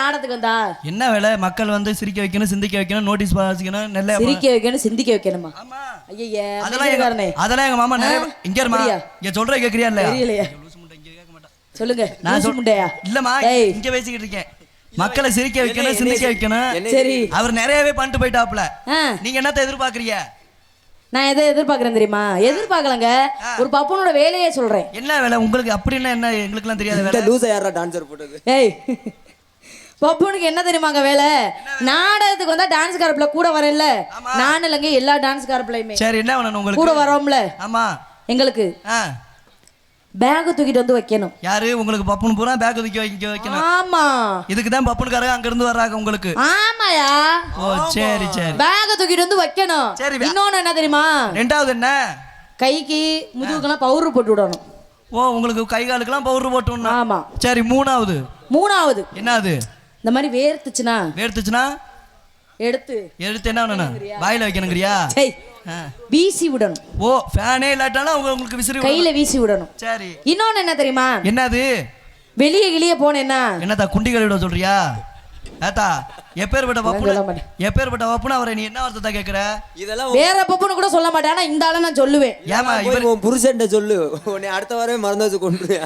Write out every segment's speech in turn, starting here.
நாடத்துக்கு வந்தா என்ன வேலை? மக்கள் வந்து சிரிக்க வைக்கணும், சிந்திக்க வைக்கணும், நோட்டீஸ் வாசிக்கணும், நல்ல சிரிக்க வைக்கணும், சிந்திக்க வைக்கணுமா? ஆமா. ஐயா அதெல்லாம் எங்க மாமா நிறைய இங்க இருமா. இங்க சொல்ற கேக்குறியா இல்லையா? தெரியலையா? சொல்லுங்க. நான் முண்டையா இல்லமா, இங்க பேசிக்கிட்டு இருக்கேன். மக்களை சிரிக்க வைக்கணும், சிந்திக்க வைக்கணும். சரி, அவர் நிறையவே பண்ணிட்டு போயிட்டாப்ல. நீங்க என்னத்த எதிர்பார்க்கறீங்க? நான் எதை எதிர்பார்க்கறேன் தெரியுமா? எதிர்பார்க்கலங்க, ஒரு பப்பனோட வேலையே சொல்றேன். என்ன வேலை உங்களுக்கு? அப்படின்னா என்ன? எங்களுக்குலாம் தெரியாத வேலை. லூசா யாரா டான்சர் போட்டது? ஏய், பப்புனுக்கு என்ன தெரியுமாங்க வேலை? நாடகத்துக்கு வந்தா டான்ஸ் காரப்ல கூட வரல. நானும் இல்லைங்க, எல்லா டான்ஸ் காரப்லையுமே. சரி, என்ன வேணும் உங்களுக்கு? கூட வரோம்ல. ஆமா, எங்களுக்கு பேக் தூக்கிட்டு வந்து வைக்கணும். யாரு உங்களுக்கு? பப்புனு பூரா பேக் தூக்கி வைக்கணும். ஆமா, இதுக்கு தான் பப்புனுக்காரங்க அங்க இருந்து வர்றாங்க உங்களுக்கு. ஆமாயா. ஓ சரி சரி, பேக் தூக்கிட்டு வந்து வைக்கணும். சரி, இன்னொன்னு என்ன தெரியுமா? ரெண்டாவது என்ன? கைக்கு முதுகுக்கெல்லாம் பவுடர் போட்டு விடணும். ஓ, உங்களுக்கு கை காலுக்கெல்லாம் பவுடர் போட்டு விடணும். ஆமா. சரி, மூணாவது என்னது? இந்த மாதிரி வேர்த்துச்சுன்னா எடுத்து என்ன பண்ணணும்? வாயில வைக்கணுங்கறியா? வீசி விடணும். ஓ, ஃபேனே இல்லாட்டாலும் உங்களுக்கு விசிறி கையில வீசி விடணும். சரி, இன்னொன்னு என்ன தெரியுமா? என்னது? வெளியே போனேன்னா என்னதா குண்டிகள் விட சொல்றியா? ஏத்தா எப்பேர்பட்ட வப்புன்னு அவரை நீ என்ன வார்த்தை கேக்குற? இதெல்லாம் வேற பப்புன்னு கூட சொல்ல மாட்டேன், ஆனா இந்த ஆள நான் சொல்லுவேன். ஏமா இவர் உன் புருஷன்ட்ட சொல்லு, உன்னை அடுத்த வாரமே மறந்து வச்சு கொண்டுறியா?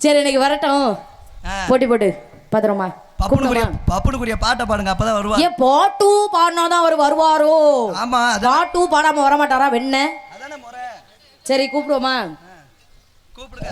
சரி, இன்னைக்கு வரட்டும். போட்டு பத்திரமா பப்புனுக்குரிய பாட்டை பாடுங்க, அப்பதான் வருவா. ஏன் பாட்டு பாடினாதான் அவர் வருவாரோ? ஆமா, பாட்டு பாடாம வர மாட்டாரா? வெண்ண அதானே முறை. சரி, கூப்பிடுவோமா? கூப்பிடுங்க.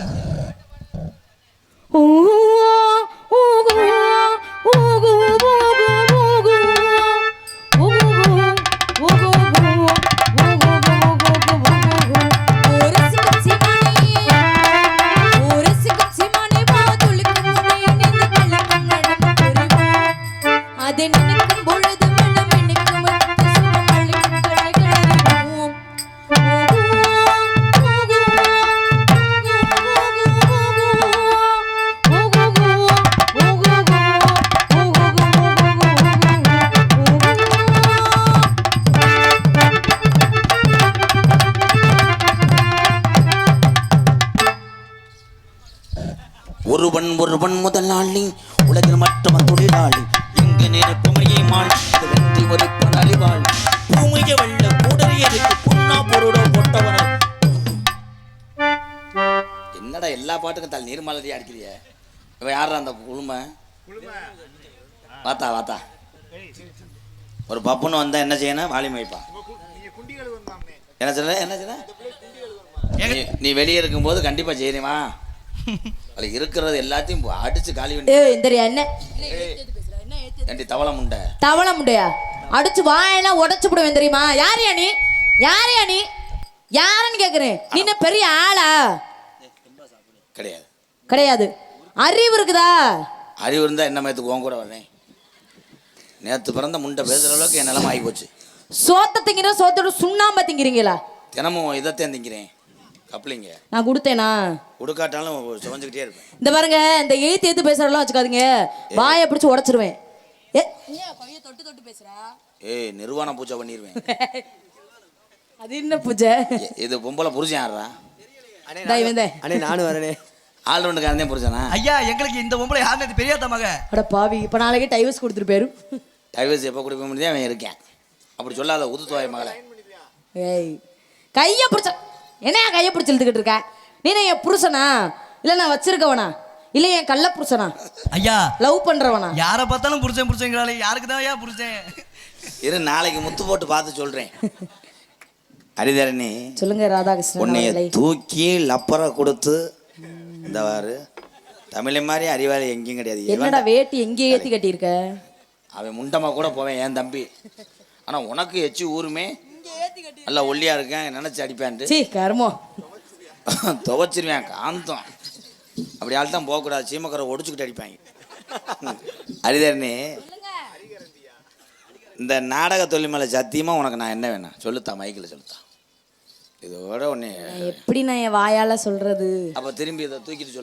ஒருவன் முதலாளி, உலகில் மற்றவன் தொழிலாளி. இங்கு நெருப்புமையை மாற்றி வெற்றி ஒருவன் அழிவாள். பூமிய வெள்ள கூடறியதுக்கு புண்ணா பொருடோ பொட்டவன. என்னடா எல்லா பாட்டுக்கும் தலை நீர்மலரியா அடிக்கிறிய? இவன் யாரா அந்த குழுமை? வாத்தா ஒரு பப்புன்னு வந்தா என்ன செய்யணும்? வாலி வைப்பா. என்ன சொல்ல? நீ வெளியே இருக்கும்போது கண்டிப்பா செய்யணுமா? இருக்கிறது எல்லாத்தையும் அடிச்சு காலி பண்ணி தவளை முண்டையா அடிச்சு வாயெல்லாம் உடைச்சு விடுவேன் தெரியுமா? யாரையா நீ யாருன்னு கேக்குறேன். நீ பெரிய ஆளா? கிடையாது. அறிவு இருக்குதா? அறிவு இருந்தா என்ன மேத்துக்கு உன் கூட வரேன். நேத்து பிறந்த முண்டை பேசுற அளவுக்கு என் நிலைமை ஆகி போச்சு. சோத்த திங்கிற சோத்தோட சுண்ணாம்பு திங்கிறீங்களா? தினமும் இதைத்தான் திங்கிறேன். கப்ளிங்க நான் கொடுத்தேனா? கொடுக்காட்டாலும் சுமஞ்சுக்கிட்டே இருப்பேன். இந்த பாருங்க, இந்த ஏத்து பேசுறதெல்லாம் வச்சுக்காதீங்க, வாயை பிடிச்சு உடைச்சிருவேன். தொட்டு பேசுறா? ஏய், நிர்வாண பூஜை பண்ணிடுவேன். அது என்ன பூஜை? இது பொம்பளை புருஷன் யாரா? அண்ணே நானும் வரனே. ஆல்ரவுண்டுக்காரனே புருஷனா? ஐயா, எங்களுக்கு இந்த பொம்பளை யாருன்னு தெரியாத மக. அட பாவி, இப்ப நாளைக்கு டைவர்ஸ் கொடுத்துட்டு போயிரும். டைவர்ஸ் எப்போ கொடுக்க முடியாது? அவன் இருக்கேன். அப்படி சொல்லாத உதுத்துவாய் மகளை. ஏய், கையை பிடிச்ச என்னையா கையை பிடிச்சி இழுத்துக்கிட்டு இருக்க? நீ என் புருஷனா? இல்ல நான் வச்சிருக்கவனா? இல்ல என் கள்ள புருஷனா? ஐயா, லவ் பண்றவனா? யாரை பார்த்தாலும் புருஷங்கிறாளே, யாருக்கு தான் ஐயா புருஷன்? இரு, நாளைக்கு முத்து போட்டு பார்த்து சொல்றேன். ஹரிதரணி சொல்லுங்க. ராதாகிருஷ்ணன் உன்னைய தூக்கி லப்பரை கொடுத்து இந்த வாரு தமிழை மாதிரி அறிவாளி எங்கேயும் கிடையாது. என்னடா வேட்டி எங்கே ஏற்றி கட்டியிருக்க? அவன் முண்டமா கூட போவேன் என் தம்பி. ஆனா உனக்கு எச்சி ஊருமே நல்லா ஒல்லியா இருக்கேன் நினைச்சு அடிப்பேன். கருமோ துவைச்சிருவேன் காந்தம். அப்படி ஆள் தான் போகக்கூடாது, சீமக்கரை ஒடிச்சுக்கிட்டு அடிப்பாங்க. ஹரிதரணி, இந்த நாடக தொழில் மேலே சத்தியமா உனக்கு நான் என்ன வேணும் சொல்லுத்தா? மைக்கில் சொல்லுத்தா. இதோட ஒன்று எப்படி நான் என் வாயால சொல்றது? அப்போ திரும்பி இதை தூக்கிட்டு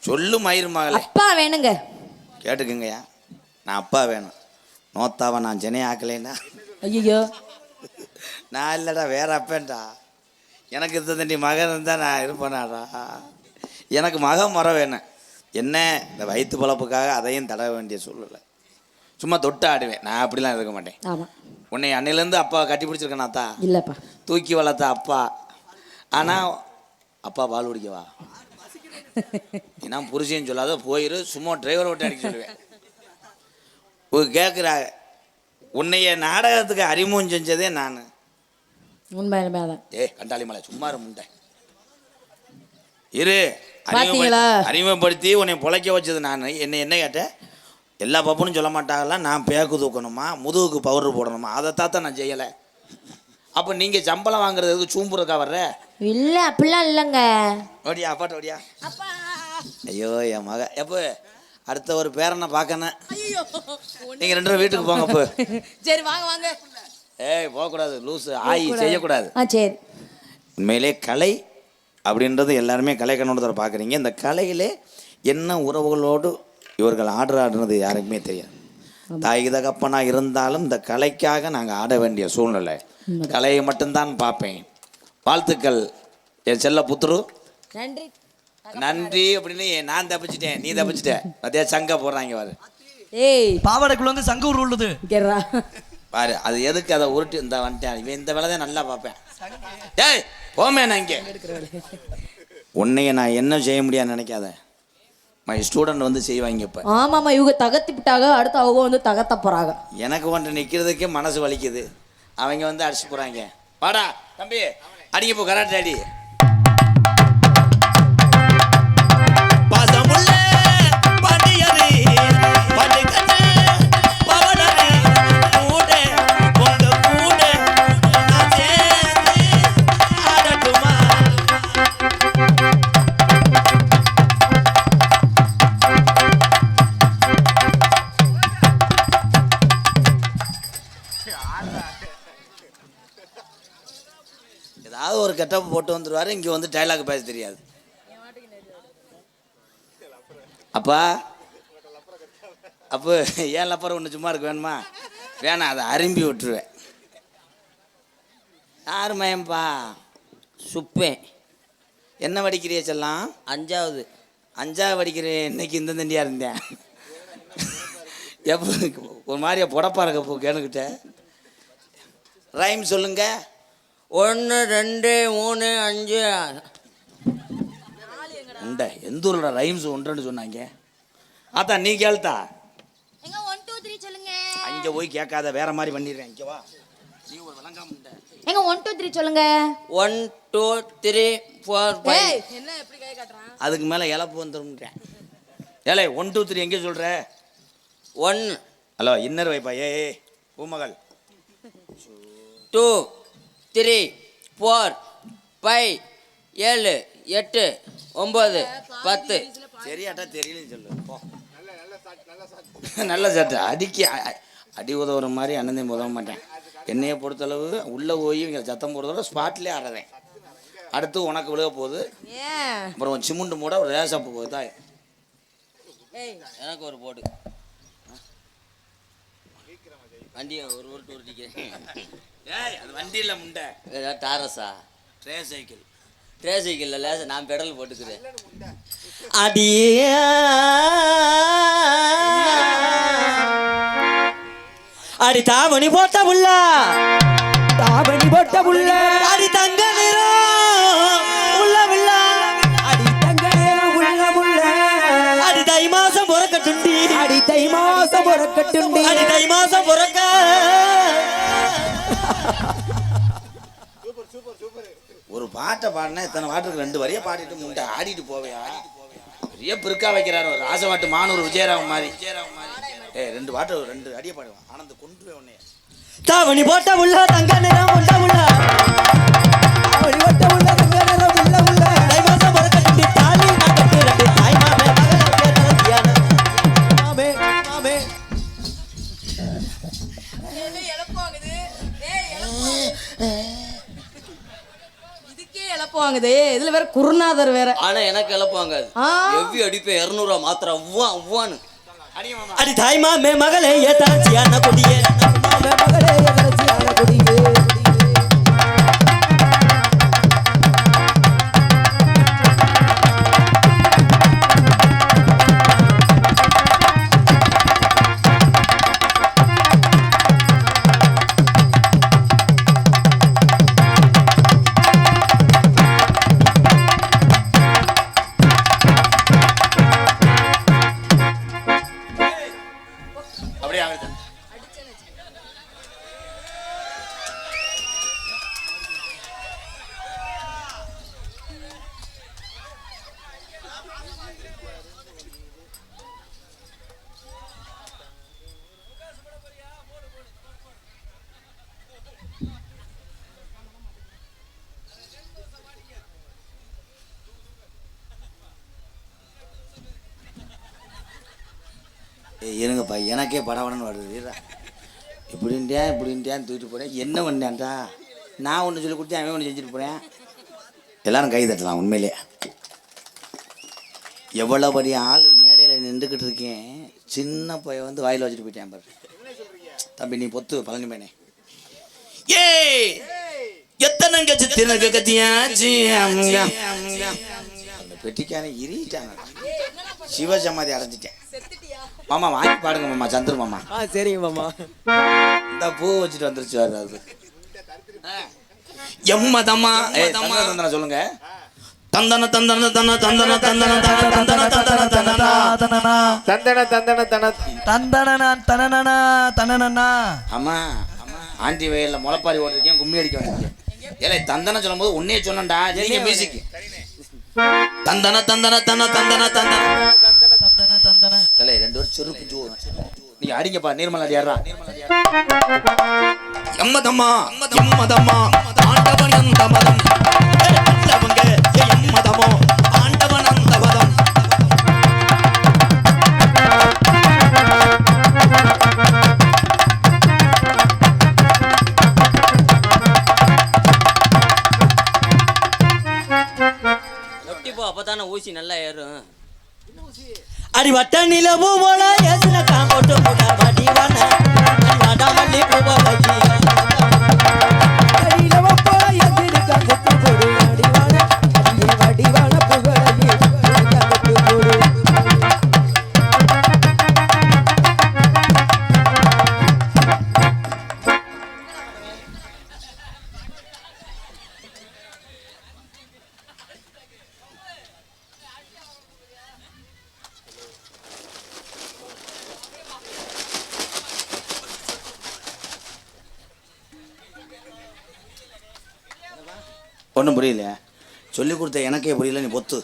சொல்லு மயிறு மகளே. அப்பா வேணுங்க. கேட்டுக்குங்கய்யா, நான் அப்பா வேணும். நோத்தாவை நான் ஜெனே ஆக்கலைன்னா ஐயோ நான் இல்லைடா, வேற அப்பேன்டா. எனக்கு இருந்த தண்டி மகன் இருந்தால் நான் இருப்பேனாடா. எனக்கு மகன் வர வேணும். என்ன இந்த வயிற்று பழப்புக்காக அதையும் தட வேண்டிய சூழ்நிலை. சும்மா தொட்டு ஆடுவேன், நான் அப்படிலாம் இருக்க மாட்டேன். ஆமா. உன்னை அன்னையிலேருந்து அப்பா கட்டி பிடிச்சிருக்கேனாத்தா, இல்லப்பா. தூக்கி வளர்த்த அப்பா. ஆனால் அப்பா பால் குடிக்கவா, ஏன்னா புருஷன் சொல்லாத போயிரு, சும்மா டிரைவர் ஓட்டி அடிக்க சொல்லுவேன். கேட்குறா, உன்னைய நாடகத்துக்கு அறிமுகம் செஞ்சதே நான். உண்மைதான். கண்டாளி மலை சும்மா முண்டை இரு, பாத்தீங்களா? அறிமுகப்படுத்தி உன்னை பொழைக்க வச்சது நான். என்ன கேட்டேன், எல்லா பப்புனும் சொல்ல மாட்டாங்களா, நான் பேக்கு தூக்கணுமா, முதுகுக்கு பவுடர் போடணுமா, அதைத்தான் நான் செய்யலை. அப்போ நீங்கள் சம்பளம் வாங்குறதுக்கு சூம்புறக்கா வர்ற? இல்லை, அப்படிலாம் இல்லைங்க. ஓடியா அப்பாட்ட ஓடியா. ஐயோ என் மக எப்போ அடுத்த ஒரு பேரனை பார்க்கணும். நீங்கள் 2 பேரும் வீட்டுக்கு போங்க அப்போ. சரி வாங்க வாங்க. போகக்கூடாது, லூஸு ஆயி செய்யக்கூடாது. சரி. உண்மையிலே கலை அப்படின்றது எல்லாருமே கலை கண்ணோட்டத்தில் பார்க்குறீங்க. இந்த கலையிலே என்ன உறவுகளோடு இவர்கள் ஆடுறது யாருக்குமே தெரியாது. தாய் தகப்பனாக இருந்தாலும் இந்த கலைக்காக நாங்கள் ஆட வேண்டிய சூழ்நிலை. கலையை மட்டும்தான் பார்ப்பேன். வாழ்த்துக்கள் என் செல்ல புத்துரு. நன்றி நன்றி அப்படின்னு நான் தப்பிச்சிட்டேன், நீ தப்பிச்சிட்ட. அதே சங்க போடுறாங்க பாரு. பாவாடைக்குள்ள வந்து சங்க ஊர் உள்ளது பாரு, அது எதுக்கு அதை உருட்டு இந்த வந்துட்டேன். இவன் இந்த வேலை தான் நல்லா பார்ப்பேன். போமே நான் இங்கே உன்னைய நான் என்ன செய்ய முடியாதுன்னு நினைக்காத. மை ஸ்டூடெண்ட் வந்து செய்வாங்க. இப்போ ஆமாம்மா, இவங்க தகர்த்தி விட்டாங்க, அடுத்து அவங்க வந்து தகர்த்த போறாங்க. எனக்கு ஒன்று நிற்கிறதுக்கே மனசு வலிக்குது, அவங்க வந்து அடிச்சு போகிறாங்க. வாடா தம்பி, அடிக்க போ, கராட்டே அடி. ஏதாவது ஒரு கெட்டப் போட்டு வந்துடுவாரு, இங்கே வந்து டைலாக் பேச தெரியாது. அப்பா அப்போ ஏன் லப்பர் ஒன்று சும்மா இருக்கு வேணுமா? வேணாம், அதை அரும்பி விட்டுருவேன். யார் மயம்பா? சுப்பேன். என்ன வடிக்கிறிய செல்லாம்? 5வது வடிக்கிறேன். இன்னைக்கு இந்த தண்டியாக இருந்தேன். எப்போ ஒரு மாதிரியா புடப்பா இருக்க போ கேணுக்கிட்ட. ரைம் சொல்லுங்க. 1 2 3 5 உண்டை எந்த ஊரோட ரைம்ஸ் ஒன்றுன்னு சொன்னாங்க. ஆத்தா நீ கேள்த்தா. 1 2 3 சொல்லுங்க. அங்கே போய் கேட்காத, வேற மாதிரி பண்ணிடுறேன். இங்கே வா, நீ ஒரு விளங்காம. 1 2 3 சொல்லுங்க. 1 2 3 4 5. என்ன எப்படி கை காட்டுறான்? அதுக்கு மேலே இழப்பு வந்துருன்றேன். ஏலே 1 2 3 எங்கே சொல்கிற? 1 ஹலோ இன்னர் வைப்பா. பூமகள் 2 3 4 5 7 8 9 10. சரியாட்டா தெரியலன்னு சொல்லு. நல்ல சட்டை அடி உதவுற மாதிரி அண்ணன் உதவ மாட்டேன். என்னையை பொறுத்தளவு உள்ளே போய் இங்கே சத்தம் போடுறதோட ஸ்பாட்லேயே ஆடுறேன். அடுத்து உனக்கு விழுக போகுது, அப்புறம் சிமுண்டு மூட ஒரு ரேசப்பு போகுதா. எனக்கு ஒரு போடு வண்டியை ஒரு ஊருக்கு உருட்டிக்கிறேன். அது வண்டியில் முண்டை டாரஸா? Tray cycle. ட்ரே சைக்கிளில் லேச நான் பெடல் போட்டுக்கிறேன். அடி தாவணி போட்ட புள்ள, தாவணி போட்ட புள்ள, அடி தங்க நிறம் உள்ள புள்ள, அடி தங்க நிறம் உள்ள புள்ள, அடி தை மாசம் பொறக்கட்டுண்டி, அடி தை மாசம் பொறக்கட்டுண்டி, அடி தை மாசம் பொறக்க. ஒரு பாட்டை பாடினா இத்தனை பாட்டுக்கு 2 வரியை பாடிட்டு முண்டை ஆடிட்டு போவையா? பெரிய பிற்கா வைக்கிறாரு ராசவாட்டு மானூர் விஜயராவ் மாதிரி. 2 பாட்டு 2 அடியை பாடுவான். ஆனந்த கொண்டுவே உன்னைய. தாவணி போட்ட உள்ள தங்க நிறம் உள்ள உள்ள, தாவணி போட்ட உள்ள தங்க நிறம் உள்ள உள்ள, தை மாசம் பொறக்கட்டுண்டி தாலி நான் கட்டுறேன் தாய் மாமே மகளே பேரத்தியான மாமே மாமே. இதுக்கே இழப்புவாங்குது, இதுல வேற குருநாதர் வேற. ஆனா எனக்கு இழப்பாங்க. எவ்வி அடிப்பேன் 200 மாத்திரம் அவ்வான்னு. அடி தாய் மாமே மகளே ஏதாச்சியான கொடியே, மாமே மகளே ஏதாச்சியான கொடியே. இருங்கப்பா எனக்கே படவடன்னு வருது இப்படின்ட்டியான்னு தூக்கிட்டு போகிறேன். என்ன பண்ணேன்டா நான் ஒன்று சொல்லி கொடுத்தேன், அவன் ஒன்று செஞ்சுட்டு போகிறேன். எல்லாரும் கை தட்டலாம். உண்மையிலே எவ்வளோ பெரிய ஆள் மேடையில் நின்றுக்கிட்டு இருக்கேன், சின்ன பையன் வந்து வாயில் வச்சுட்டு போயிட்டேன் பாரு. தம்பி நீ பொத்து பழனி பையனே. ஏய் எத்தனை கட்சி தினக்கு கத்தியாச்சு அந்த பெட்டிக்கான இறிட்டாங்க. சிவசமாதி அடைஞ்சிட்டேன். மாமா வாங்கி பாடுங்க மாமா. சந்திர மாமா. சரிங்க மாமா. இந்த பூ வச்சுட்டு வந்துருச்சு அது. எம்மதம்மா தந்தன சொல்லுங்க. தந்தன தந்தன தந்தன தந்தன தந்தன தந்தன தந்தன தந்தன தந்தன தனனனா தனனனா. ஆமா ஆண்டி வயல்ல முளைப்பாரி ஓட்டிருக்கேன், கும்மி அடிக்க வந்திருக்கேன். ஏலே தந்தன சொல்லும் போது உன்னையே சொன்னண்டா. நீங்க மியூசிக் தந்தன தந்தன தந்தன தந்தன தந்தன தந்தன தந்தன. ஏலே ரெண்டு பேரும் செருப்பு ஜோ நீங்க அடிங்கப்பா. நீர்மலா அடியாரா. எம்மதம்மா எம்மதம்மா ஆண்டவன் அந்த மதம் அல்லவங்க எம்மதமோ ஆண்டவன் அந்த மதம். அப்பதானே ஊசி நல்லா ஏறும். அடி வட்ட நிலவு போல ஏசுன காங்கோட்டு போட வடிவான வாடா மல்லி பூவலகி நிலவு போல ஏசுன காங்கோட்டு போட வடிவான வடிவான பூவலகி காங்கோட்டு போடு. ஒன்றும் புரியல. சொல்லிக் கொடுத்த எனக்கே புரியல. நீ பொத்து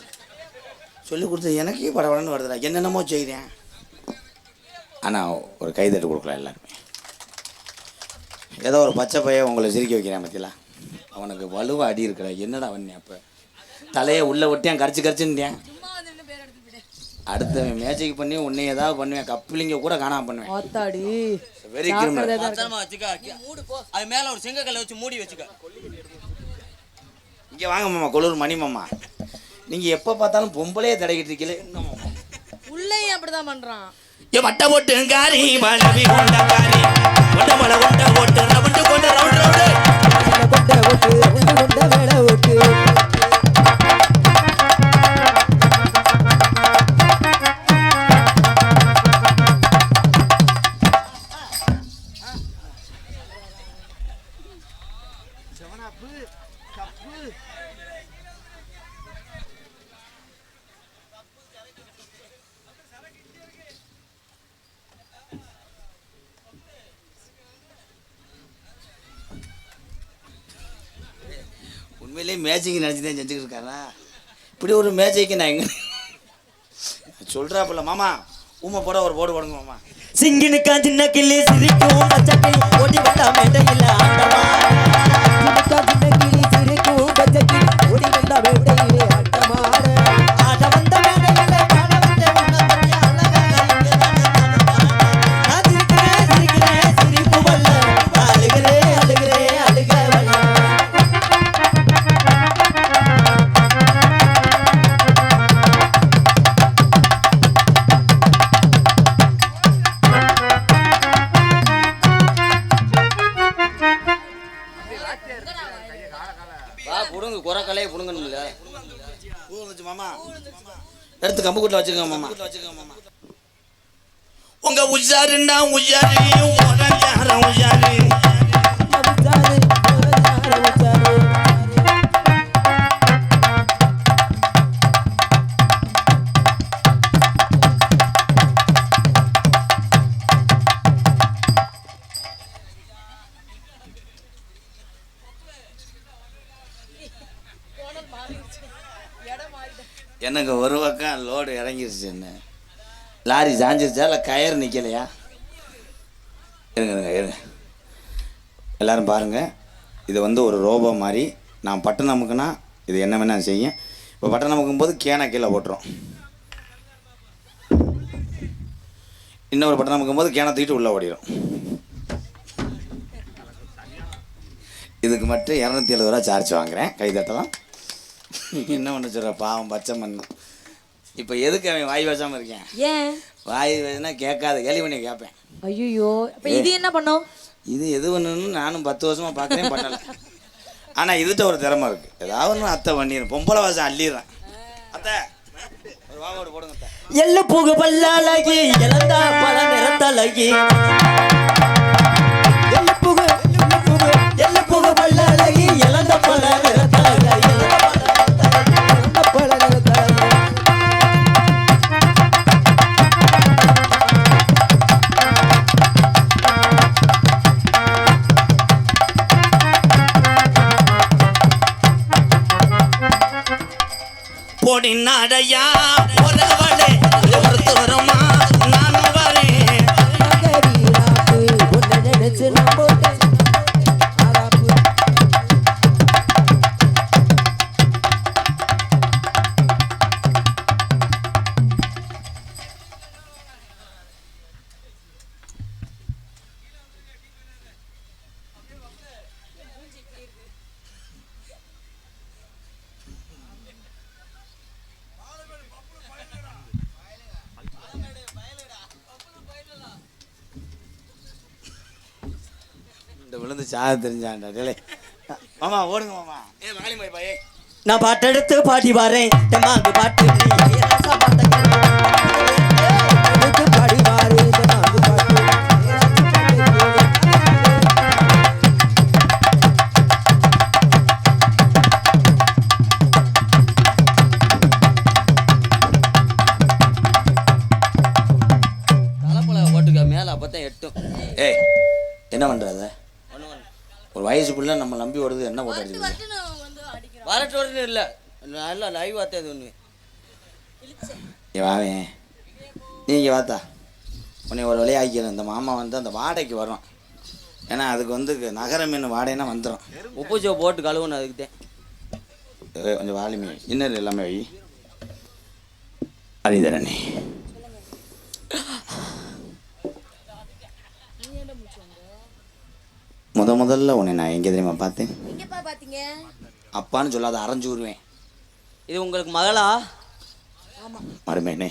சொல்லிக் கொடுத்த எனக்கே படபடன்னு வருதுடா. என்னென்னமோ செய்கிறேன். ஆனால் ஒரு கைதட்டு கொடுக்கலாம் எல்லாருமே. ஏதோ ஒரு பச்சை பையன் உங்களை சிரிக்க வைக்கிறேன் பற்றிலாம். அவனுக்கு வலுவாக அடி இருக்கிற. என்னடா அவன் அப்போ தலையை உள்ளே விட்டேன் கரிச்சுட்டேன். அடுத்த மேஜிக் பண்ணி உன்னை ஏதாவது பண்ணுவேன். கப்பிலிங்க கூட காணாம பண்ணுவேன். Very criminal. அது மேல ஒரு செங்கக்கல்லை வச்சு மூடி வச்சுக்க. இங்கே வாங்க மாமா. கொள்ளூர் மணி மாமா. நீங்கள் எப்போ பார்த்தாலும் பொம்பளையே தடைக்கிட்டு இருக்கீங்களே என்ன மாமா? உள்ளேயும் அப்படிதான் பண்றான். ஏ வட்ட போட்டு காரி வளவி கொண்ட காரி கொண்ட மலை கொண்ட போட்டு ரவுண்டு கொண்ட ரவுண்டு ரவுண்டு கொண்ட ஓட்டு ரவுண்டு கொண்ட வேலை ஓட்டு. உண்மையிலேயே மேஜிக் நினச்சி தான் செஞ்சுக்கிட்டு இருக்காரா? இப்படி ஒரு மேஜிக்கு நான் எங்கே சொல்கிறாப்புல மாமா. ஊமை போட ஒரு போடு போடுங்க மாமா. சிங்கினுக்கா சின்ன கிளி சிரிக்கும் பச்சை கிளி ஓடி வந்தா மேடையில் ஆண்டமா. சின்ன கிளி சிரிக்கும் பச்சை கிளி ஓடி வந்தா மேடையிலே ஆட்டமாட. ஆட வந்த மேடையிலே காண வந்த உன்னை பற்றி நான் சிரிக்கிறேன் சிரிப்பு வல்ல அழுகிறேன் அழுக வல்ல. புடுங்க குறைக்கலையே புடுங்கணும்ல. பூ வந்துச்சு மாமா. எடுத்து கம்பு கூட்டில் வச்சுக்கோங்க மாமா. உங்க உஷாருன்னா உஷாரு உஷாரு. எனக்கு ஒரு பக்கம் லோடு இறங்கிருச்சு. என்ன லாரி சாஞ்சிருச்சா இல்லை கயர் நிற்கலையா? இருங்க எல்லோரும் பாருங்கள். இது வந்து ஒரு ரோபோ மாதிரி. நான் பட்டன் அமுக்குனா இது என்ன வேணால் செய்யும். இப்போ பட்டன் அமுக்கும் போது கேனை கீழே போட்டுரும். இன்னொரு பட்டன் அமுக்கும் போது கேனை தூக்கிட்டு உள்ளே ஓடிடும். இதுக்கு மட்டும் 270 ரூபா சார்ஜ் வாங்குறேன். கைதட்டலாம். என்ன பண்ண சொல்கிற பாவம் பச்சை மண்ணு. இப்போ எதுக்கு அவன் வாய் வசாமல் இருக்கேன்? ஏன் வாய் வச்சுனா கேட்காது, கேள்வி பண்ணி கேட்பேன். ஐயோ அப்ப இது என்ன பண்ணும்? இது எது பண்ணுன்னு நானும் 10 வருஷமாக பார்க்குறேன், பண்ணலை. ஆனால் இதுகிட்ட ஒரு திறமை இருக்குது. ஏதாவது ஒன்று அத்தை பண்ணிடுறேன். பொம்பளை வாசம் அள்ளிடுறேன். அத்தை ஒரு வாவோடு போடுங்க அத்தை. எள்ளு புகு பல்லழகி இழந்த பல நிறத்தழகி எள்ளு புகு பல்லழகி இழந்த பல நிறத்தழகி பொடி நடையா உறவளே ஒருத்து வருமா நானும் வரேன். இந்த விழுந்து சாத தெரிஞ்சாண்டா டேலே. மாமா ஓடுங்க மாமா. வாலிமை பாயே. நான் பாட்டெடுத்து பாடி வரேன். தெம்மாங்கு பாட்டு நீ ரசா பாட்ட எடுத்து பாடி வரேன். தெம்மாங்கு பாட்டு தலைப்பழ ஓட்டுக்க மேல அப்பதான் எட்டும். ஏய் என்ன பண்ணுறாத? ஒரு வயசுக்குள்ளே நம்ம நம்பி வருது. என்ன போட்டு அடிச்சுது? வரட்டு வரட்டு இல்லை, நல்லா லைவ் பார்த்தேன் அது ஒன்று. ஏ வாவே, நீங்கள் பார்த்தா உன்னை ஒரு விளையாக்கிறேன். இந்த மாமா வந்து அந்த வாடகைக்கு வரும். ஏன்னா அதுக்கு வந்து நகர மீன் வாடகைன்னா வந்துடும். உப்பு சோ போட்டு கழுவணும் அதுக்கு தான். கொஞ்சம் வாலிமை இன்னும் எல்லாமே வை. அரிதரணி முதல்ல உன்னை நான் எங்கே தெரியுமா பார்த்தேன்? அப்பான்னு சொல்லாத, அரைஞ்சு விடுவேன். இது உங்களுக்கு மகளா? மருமேனே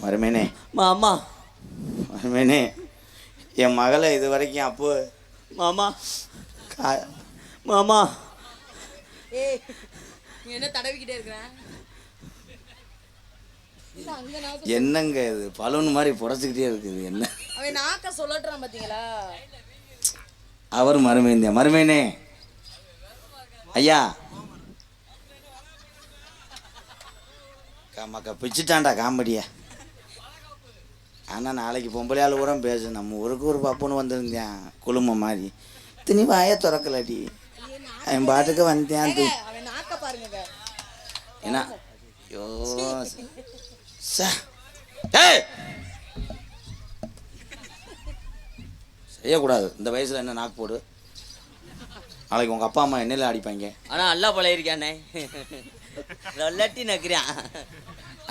மருமேனே மாமா மருமேனே, என் மகளை இது வரைக்கும் அப்போ மாமா மாமா என்ன தடவிக்கிட்டே இருக்கிறேன்? என்னங்க இது பலூன் மாதிரி புடச்சிக்கிட்டே இருக்குது. என்ன அவன் நாக்க சொல்லட்டுறான் பாத்தீங்களா? அவர் மருமைந்தேன். மருமைனே ஐயா மக்கா பிச்சுட்டான்டா காமெடியா. ஆனால் நாளைக்கு பொம்பளையால் கூட பேசு. நம்ம ஊருக்கு ஒரு பப்புன்னு வந்திருந்தேன் குழுமம் மாதிரி. திணி வாய திறக்கலாடி என் பாட்டுக்கு வந்தேன். ஏன்னா ஐயோ செய்யக்கூடாது. இந்த வயசில் என்ன நாக்கு போடு. நாளைக்கு உங்கள் அப்பா அம்மா என்னையில் அடிப்பாங்க. ஆனால் நல்லா பழையிருக்கானே, ரொல்லாட்டி நக்குறான்.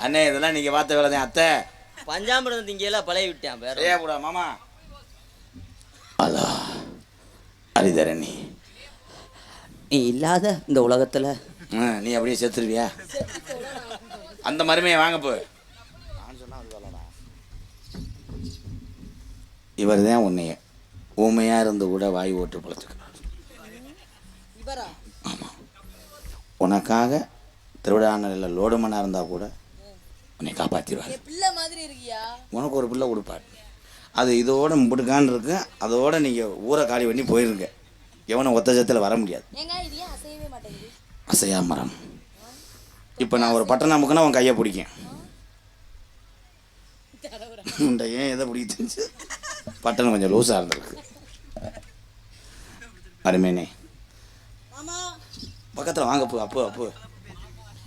அண்ணே இதெல்லாம் நீங்கள் பார்த்த வேலை தான். அத்தை பஞ்சாமிரம் திங்கெல்லாம் பழைய விட்டான். வேற செய்யக்கூடாது மாமா. அல்லா அரிதரணி, நீ இல்லாத இந்த உலகத்தில் நீ அப்படியே செத்துருவியா? அந்த மருமையை வாங்க போ. இவர் தான் உன்னைய ஊமையாக இருந்து கூட வாய் ஓட்டு பழச்சுக்கிறார். ஆமாம், உனக்காக திருவிழாநிலையில் லோடு மண்ணாக இருந்தால் கூட உன்னை காப்பாற்றிடுவார். உனக்கு ஒரு பிள்ளை கொடுப்பார். அது இதோட முடுக்கான்னு இருக்கு. அதோட நீங்கள் ஊரை காலி பண்ணி போயிருங்க. எவனை ஒத்த சத்தில் வர முடியாது. அசையா மரம். இப்போ நான் ஒரு பட்டன் அமுக்குன்னா அவன் கையை பிடிக்கும். ஏன் எதை பிடிக்குச்சு? பட்டன் கொஞ்சம் லூஸாக இருந்திருக்கு. அருமேனே பக்கத்தில் வாங்க அப்போ. அப்போ அப்போ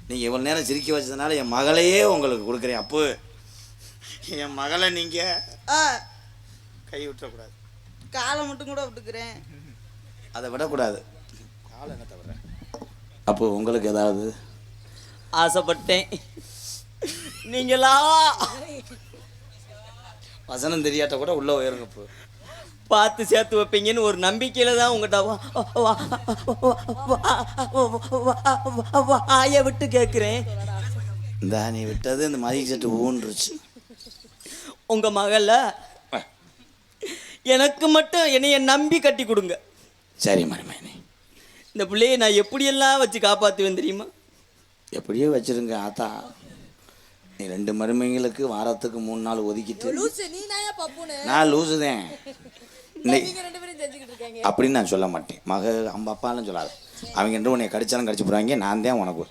நீங்கள் இவ்வளோ நேரம் சிரிக்க வச்சதுனால என் மகளையே உங்களுக்கு கொடுக்குறேன். அப்போ என் மகளை நீங்கள் கை விட்டுறக்கூடாது. காலை மட்டும் கூட விட்டுக்கிறேன். அதை விடக்கூடாது. காலை என்ன தவிர அப்போ உங்களுக்கு ஏதாவது ஆசைப்பட்டேன். நீங்களா வசனம் தெரியாட்ட கூட உள்ள உயருங்க இப்போ. பார்த்து சேர்த்து வைப்பீங்கன்னு ஒரு நம்பிக்கையில தான் உங்கள்கிட்ட வாயை விட்டு கேட்குறேன். இந்த நீ விட்டது இந்த மதிய சட்டு ஊன்றுச்சு. உங்க மகள எனக்கு மட்டும் என்னைய நம்பி கட்டி கொடுங்க. சரி மருமையனே, இந்த பிள்ளையை நான் எப்படியெல்லாம் வச்சு காப்பாற்றுவேன் தெரியுமா? எப்படியோ வச்சிருங்க ஆத்தா. நீ 2 மருமைங்களுக்கு வாரத்துக்கு 3 நாள் ஒதுக்கிட்டு நீ நாயா பப்புனு நான் லூசுதேன் நீங்க 2 பேரும் செஞ்சுக்கிட்டு இருக்கீங்க அப்படின்னு நான் சொல்ல மாட்டேன். அம்மா அப்பாலாம் சொல்லாத. அவங்க ரெண்டு உன்னை கடிச்சாலும் கடிச்சு போடுவாங்க. நான் தான் உனக்கு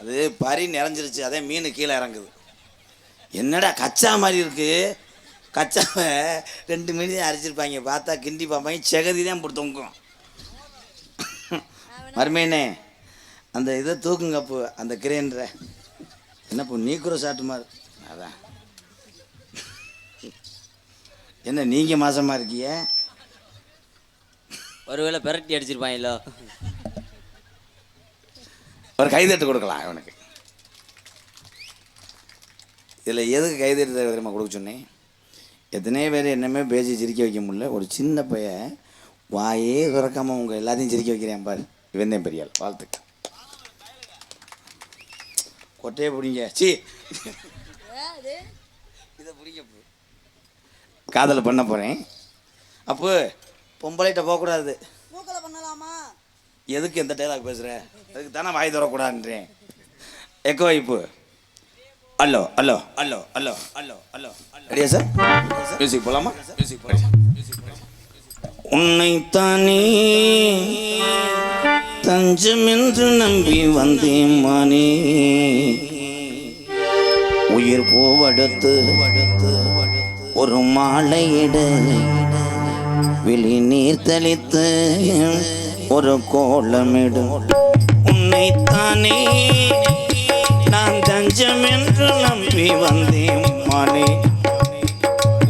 அது பறி நிறைஞ்சிருச்சு. அதே மீன் கீழே இறங்குது. என்னடா கச்சா மாதிரி இருக்கு. கச்சாவை 2 மீன் தான் அரைச்சிருப்பாங்க. பார்த்தா கிண்டி பார்ப்பாங்க, செகதி தான் போட்டு தொங்கும். மருமையனே, அந்த இதை தூக்குங்க அப்போ, அந்த கிரேன்ற என்னப்போ நீக்குற சாட்டு மாதிரி. அதான் என்ன நீங்கள் மாசமாக இருக்கிய? ஒருவேளை பெரட்டி அடிச்சிருப்பாங்களோ. ஒரு கைதட்டு கொடுக்கலாம் அவனுக்கு. இதில் எதுக்கு கைதட்டு தெரியுமா கொடுக்க சொன்னேன்? எத்தனையோ பேர் என்னமே பேசி சிரிக்க வைக்க முடியல. ஒரு சின்ன பையன் வாயே திறக்காமல் உங்கள் எல்லாத்தையும் சிரிக்க வைக்கிறேன் பாரு. இவன் தான் பெரியாள். வாழ்த்துக்கள். கொட்டையை பிடிங்க. இதை பிடிங்க. காதலை பண்ண போகிறேன். அப்போ பொம்பளைகிட்ட போகக்கூடாது. மூக்கல பண்ணலாமா? எதுக்கு எந்த டைலாக் பேசுகிற? அதுக்கு தானே வாய் தரக்கூடாதுன்றேன். எக்கோ இப்போ அல்லோ அல்லோ அல்லோ அல்லோ அல்லோ அல்லோ ரெடியா சார்? மியூசிக் போலாமா? மியூசிக் போலாமா? உன்னைத்தானே தஞ்சம் என்று நம்பி வந்தேன் மானே, உயிர் பூவடுத்து ஒரு மாலையிட வெளி நீர் தெளித்து ஒரு கோலமிடும். உன்னைத்தானே நான் தஞ்சம் என்று நம்பி வந்தேன் மானே,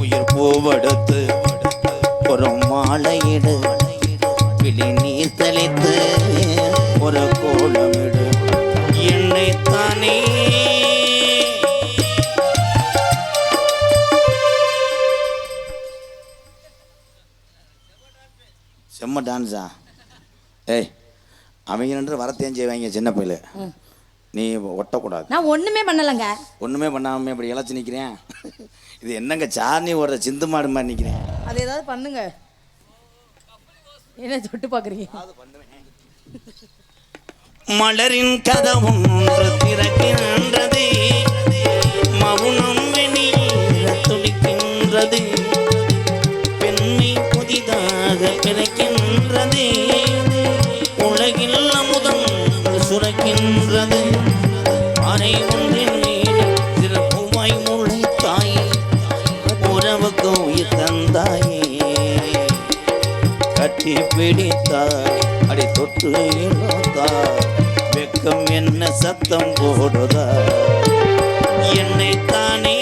உயிர் பூவடுத்து ஒரு மாலையிடு வெளி நீர் தெளித்து ஒரு கோலமிடு. என்னைத்தானே செம்ம டான்ஸா? ஏய், அவங்க 2 வரத்தையும் செய்வாங்க சின்ன பையில. நீ ஒட்டக்கூடாது. நான் ஒண்ணுமே பண்ணலங்க. ஒன்றுமே பண்ணாமல் இப்படி இழைச்சி நிற்கிறேன். இது என்னங்க சார்னி ஓடுற சிந்து மாடு மாதிரி நிற்கிறேன். அது ஏதாவது பண்ணுங்க. என்ன தொட்டு பார்க்குறீங்க? மலரின் கதவும் திறக்கின்றது, மவுனம் வெளியில துடிக்கின்றது, பெண்ணை புதிதாக பிறக்கின்றது, உலகில் அமுதம் சுரக்கின்றது, அரை ஒன்றின் மீது சிறப்புமாய் முளைத்தாயே, உறவுக்கு உயிர் தந்தாயே, கட்டி பிடித்தாய் அடி தொட்டு இழுத்தாய், வெக்கம் என்ன சத்தம் போடுதா? என்னைத்தானே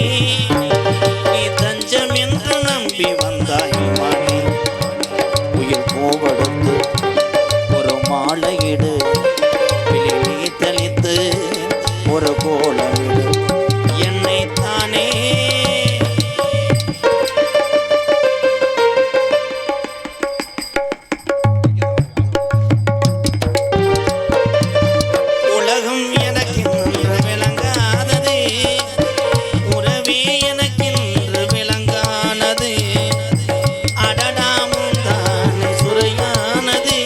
நீ தஞ்சம் என்று நம்பி வந்தாய் மானே, உயிர் பூவடுத்து ஒரு மாலையிடு வெளி நீ தெளித்து ஒரு கோலமிடு. என்னைத்தானே உலகம் எனக்கென்று விளங்காதது, உறவே எனக்கென்று விளங்கானது, அடடாமும் தானே சுரையானது,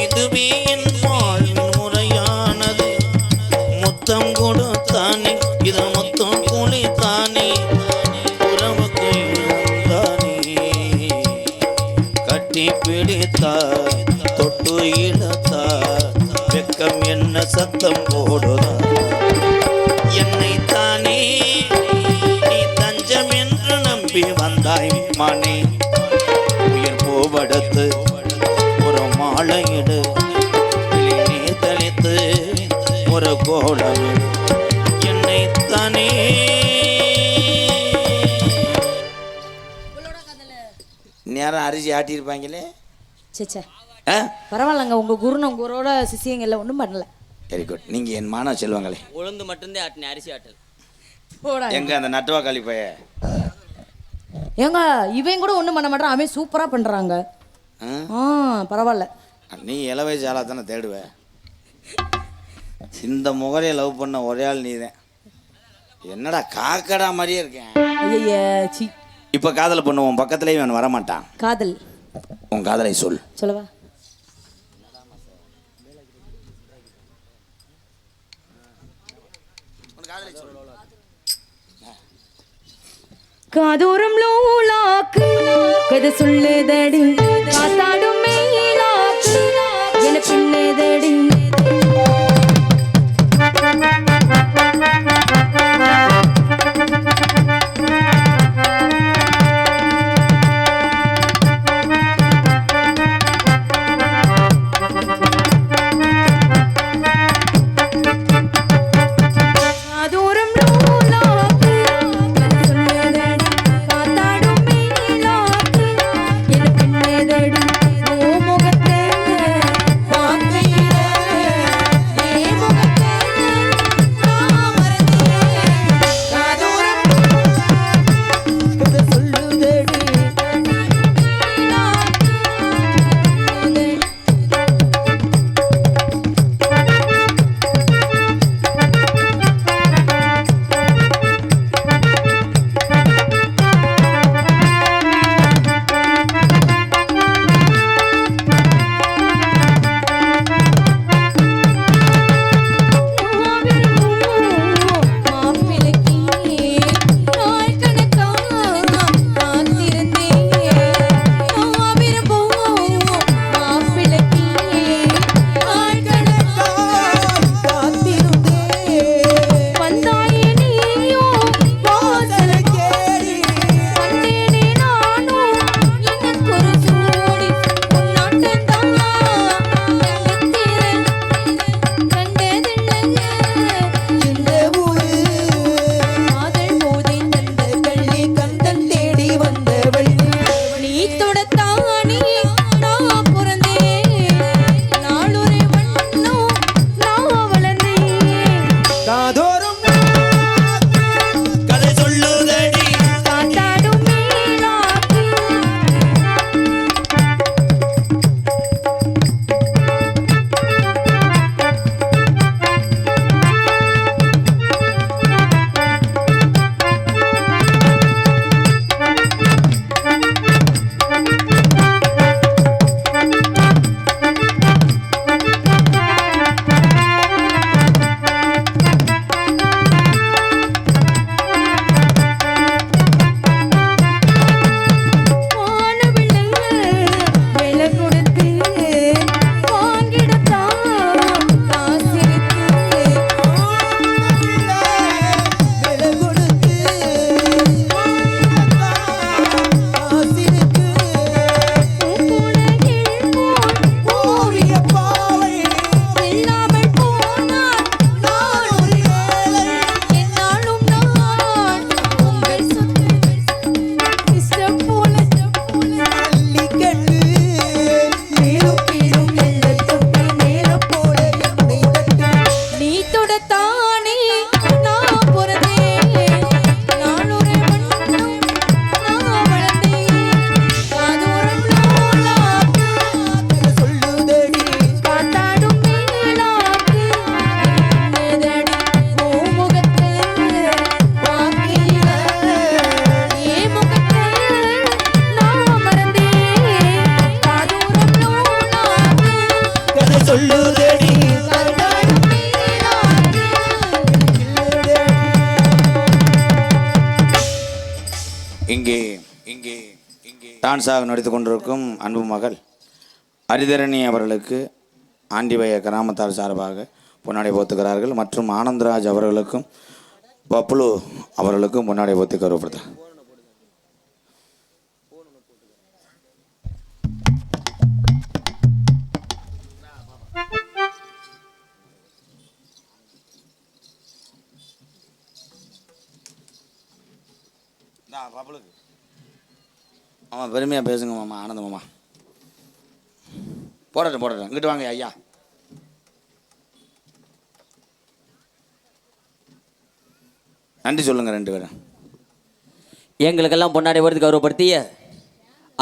இதுவே என் வாழ்வின் முறையானது, முத்தம் கொடுத்தானே இது மொத்தம் குளித்தானே, உறவுக்கு இழந்தானே, கட்டி பிடித்தாய் தொட்டு இழுத்தாய், வெக்கம் என்ன சத்தம் போடுதா? என்னைத்தானே நீ தஞ்சம் என்று நம்பி வந்தாய் மானே, உயிர் பூவடுத்து ஒரு மாலையிடு வெளி நீர் தெளித்து ஒரு கோலமிடு. என்னைத்தானே நேரம் அரிசி ஆட்டியிருப்பாங்களே. சேச்சே பரவாயில்லங்க. உங்க குருன்னு உங்களோட சிசியங்க எல்லாம் ஒன்றும் பண்ணல. Very good. நீங்கள் என் மாணவ செல்வங்களே. உளுந்து மட்டும்தான் ஆட்டினேன், அரிசி ஆட்டல். போடா எங்க அந்த நட்டுவா கழிப்பைய ஏங்க இவன் கூட ஒண்ணும் பண்ண மாட்டான், அவன் சூப்பரா பண்றாங்க. பரவாயில்ல. நீ இளவயசு ஆளா தானே தேடுவ. இந்த முகரையை லவ் பண்ண ஒரே ஆள் நீதான். என்னடா காக்கடா மாதிரியே இருக்கேன். ஐய சி. இப்போ காதலை பண்ணுவோம், பக்கத்துலேயே இவன் வரமாட்டான். காதல் உன் காதலை சொல். சொல்லவா? காதோரம் லோலாக்கு கதை சொல்லேதடி, காத்தாடும் மேலாக்கு என பின்னேதடி. டான்ஸாக நடித்து கொண்டிருக்கும் அன்பு மகள் ஹரிதரணி அவர்களுக்கு ஆண்டிவய கிராமத்தார் சார்பாக பொன்னாடை போத்துக்கிறார்கள். மற்றும் ஆனந்தராஜ் அவர்களுக்கும் பப்ளு அவர்களுக்கும் பொன்னாடை போத்து கருவப்படுத்த. பப்ளுக்கு ஆமாம், பெருமையாக பேசுங்க மாமா. ஆனந்த மாமா போடட்டும். இங்கிட்டு வாங்க ஐயா. நன்றி சொல்லுங்க ரெண்டு பேரும். எங்களுக்கெல்லாம் பொன்னாடை போர்த்தி கௌரவப்படுத்திய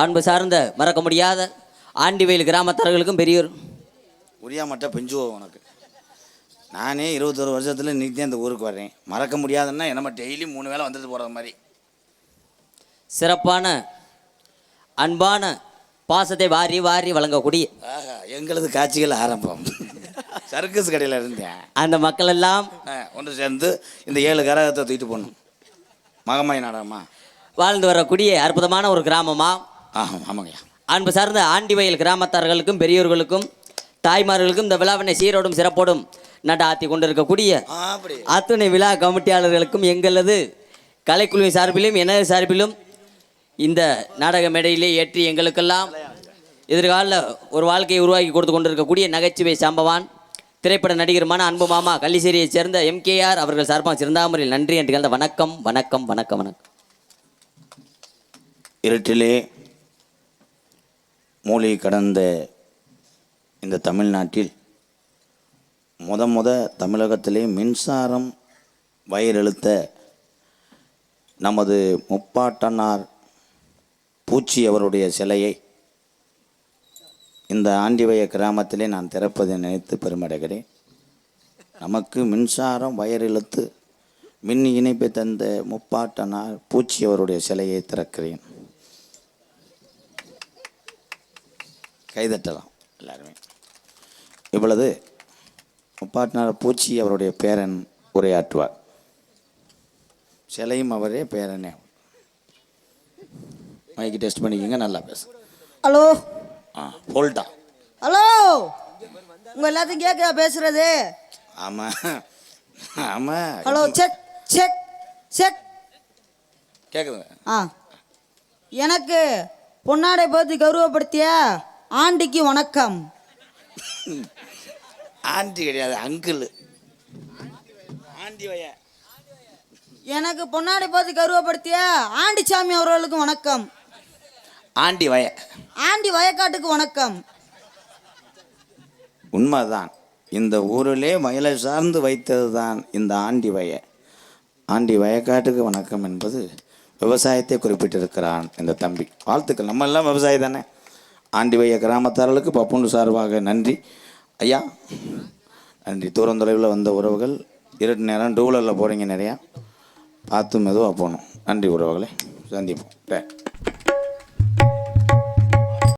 அன்பு சார்ந்த மறக்க முடியாத ஆண்டிவயல் கிராமத்தார்களுக்கும் பெரியோர் உரியா மட்டும் பெஞ்சுவோ உனக்கு. நானே 21 வருஷத்தில் இன்னைக்கு தான் இந்த ஊருக்கு வர்றேன். மறக்க முடியாதுன்னா நம்ம டெய்லி 3 வேளை வந்துட்டு போகிறது மாதிரி. சிறப்பான அன்பான பாசத்தை வாரி வாரி வழங்கக்கூடிய ஆஹா, எங்களது காட்சிகள் ஆரம்பம். சர்க்கஸ் கடையில் இருந்தேன். அந்த மக்கள் எல்லாம் ஒன்று சேர்ந்து இந்த 7 கரகத்தை தூக்கிட்டு போகணும். மகமாய் நாடகமா வாழ்ந்து வரக்கூடிய அற்புதமான ஒரு கிராமமா. ஆமாங்கய்யா. அன்பு சார்ந்த ஆண்டிவயல் கிராமத்தார்களுக்கும் பெரியோர்களுக்கும் தாய்மார்களுக்கும் இந்த விழாவினை சீரோடும் சிறப்போடும் நடாத்தி கொண்டிருக்கக்கூடிய அப்படி அத்துணை விழா கமிட்டியாளர்களுக்கும் எங்களது கலைக்குழுவின் சார்பிலும் எனது சார்பிலும் இந்த நாடக மேடையிலே ஏற்றி எங்களுக்கெல்லாம் எதிர்கால ஒரு வாழ்க்கையை உருவாக்கி கொடுத்து கொண்டிருக்கக்கூடிய நகைச்சுவை சாம்பவான் திரைப்பட நடிகருமான அன்பு மாமா கள்ளிசேரியைச் சேர்ந்த MKR அவர்கள் சார்பாக சிறந்த முறையில் நன்றி என்று கலந்த வணக்கம் வணக்கம் வணக்கம் வணக்கம். இருட்டிலே மூலிகை கடந்த இந்த தமிழ்நாட்டில் தமிழகத்திலே மின்சாரம் வயரெழுத்த நமது முப்பாட்டனார் பூச்சி அவருடைய சிலையை இந்த ஆண்டிவய கிராமத்திலே நான் திறப்பதை நினைத்து பெருமடைகிறேன். நமக்கு மின்சாரம் வயரெழுத்து மின் இணைப்பை தந்த முப்பாட்டனார் பூச்சி அவருடைய சிலையை திறக்கிறேன். கைதட்டலாம் எல்லாருமே. இவ்வளவு முப்பாட்டனார் பூச்சி அவருடைய பேரன் உரையாற்றுவார். சிலையும் அவரே பேரனே. மைக்கு டெஸ்ட் பண்ணிக்கோங்க, நல்லா பேசு. ஹலோ போல்டா. ஹலோ, உங்க எல்லாத்தையும் கேட்குதா பேசுறது? ஆமாம் ஆமாம். Hello, check check check. கேட்குதுங்க. எனக்கு பொன்னாடை போர்த்தி கௌரவப்படுத்திய ஆண்டிக்கு வணக்கம். ஆண்டி கிடையாது, அங்கிள். ஆண்டி வய. எனக்கு பொன்னாடை போர்த்தி கௌரவப்படுத்திய ஆண்டிச்சாமி அவர்களுக்கும் வணக்கம். ஆண்டி வய. ஆண்டி வயக்காட்டுக்கு வணக்கம். உண்மைதான். இந்த ஊரிலே வயலை சார்ந்து வைத்தது தான் இந்த ஆண்டி வய. ஆண்டி வயக்காட்டுக்கு வணக்கம் என்பது விவசாயத்தை குறிப்பிட்டிருக்கிறான் இந்த தம்பி. வாழ்த்துக்கள். நம்ம எல்லாம் விவசாயி தானே. ஆண்டி வய கிராமத்தார்களுக்கு பப்புண்டு சார்பாக நன்றி ஐயா, நன்றி. தூரம் தொலைவில் வந்த உறவுகள், இருட்டு நேரம் டூவீலரில் போகிறீங்க, நிறையா பார்த்து மெதுவாக போகணும். நன்றி உறவுகளை, சந்திப்போம்.